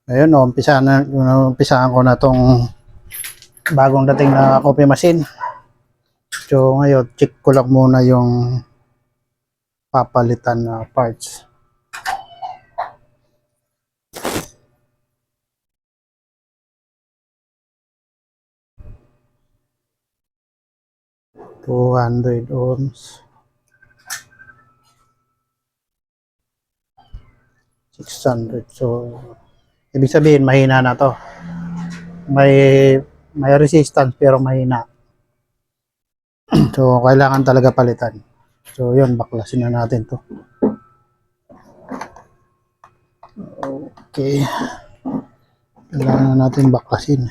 Ayun, umpisahan ko na tong bagong dating na coffee machine. So ngayon, check ko lang muna yung papalitan na parts. $200. 600. So ibig sabihin mahina na to. May resistance pero mahina. So kailangan talaga palitan. So yun, baklasin na natin to. Okay. Kailangan na natin baklasin.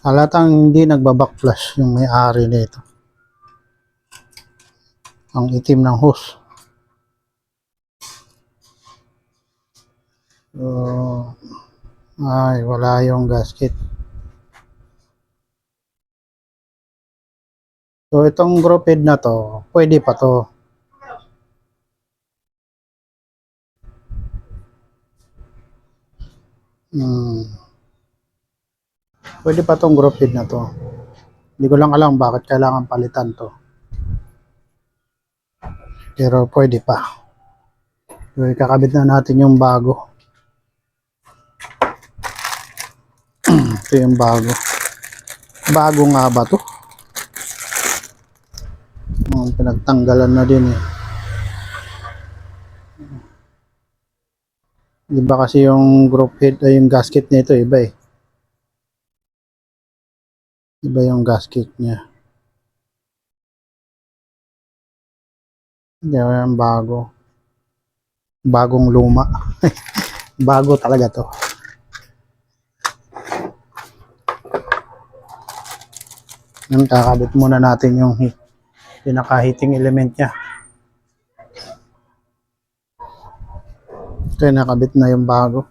Halatang hindi nagbabackflash yung may-ari nito. Ang itim ng hose. So, ay, wala yung gasket. So, itong group head na to, pwede pa to. Pwede pa tong group head na to. Hindi ko lang alam bakit kailangan palitan to. Pero pwede pa. So, ikakabit na natin yung bago. Ito yung bago. Bago nga ba to? Pinagtanggalan na din eh. Iba kasi yung group head ay yung gasket nito iba eh. Iba yung gasket niya. Hindi yung bago. Bagong luma. Bago talaga to. Yan, kakabit muna natin yung pinaka-heating element niya. Ito yung nakabit na yung bago.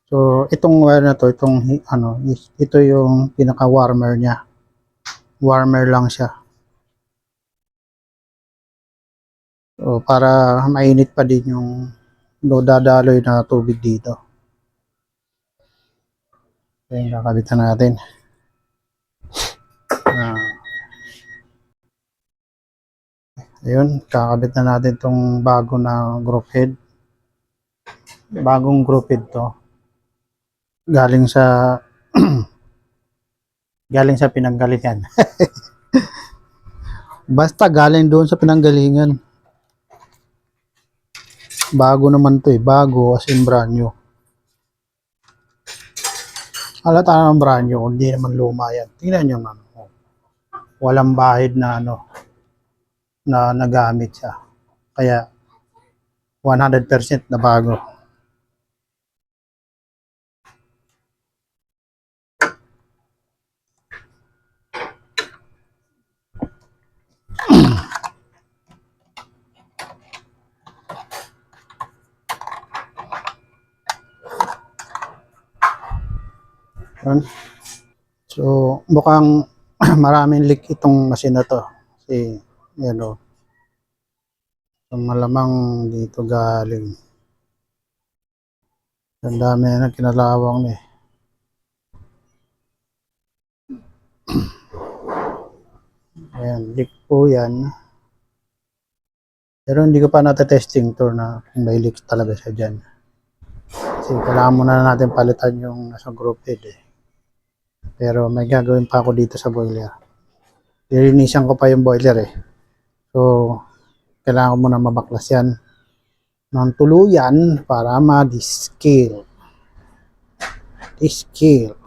So, itong wire na to, ito yung pinaka-warmer niya. Warmer lang siya. So, para mainit pa din yung dadaloy na tubig dito. So, yung kakabitan natin. Ayun, kakabit na natin itong bago na group head. Bagong group head to. Galing sa pinanggalingan. Basta galing doon sa pinanggalingan. Bago naman to eh. Bago as in brand new. Halata naman brand new. Hindi naman luma yan. Tingnan nyo man. Walang bahid na na nagamit siya. Kaya 100% na bago. So, mukhang maraming leak itong machine na to. Kasi, yan o. So, malamang dito galing. Ang dami na kinalawang eh. Ayan, leak po yan. Pero hindi ko pa natatesting to na kung may leak talaga siya dyan. Kasi kailangan muna natin palitan yung nasa group head eh. Pero may gagawin pa ako dito sa boiler. Lilinisan ko pa yung boiler eh. So, kailangan ko muna mabaklas yan ng tuluyan para ma-descale. Descale.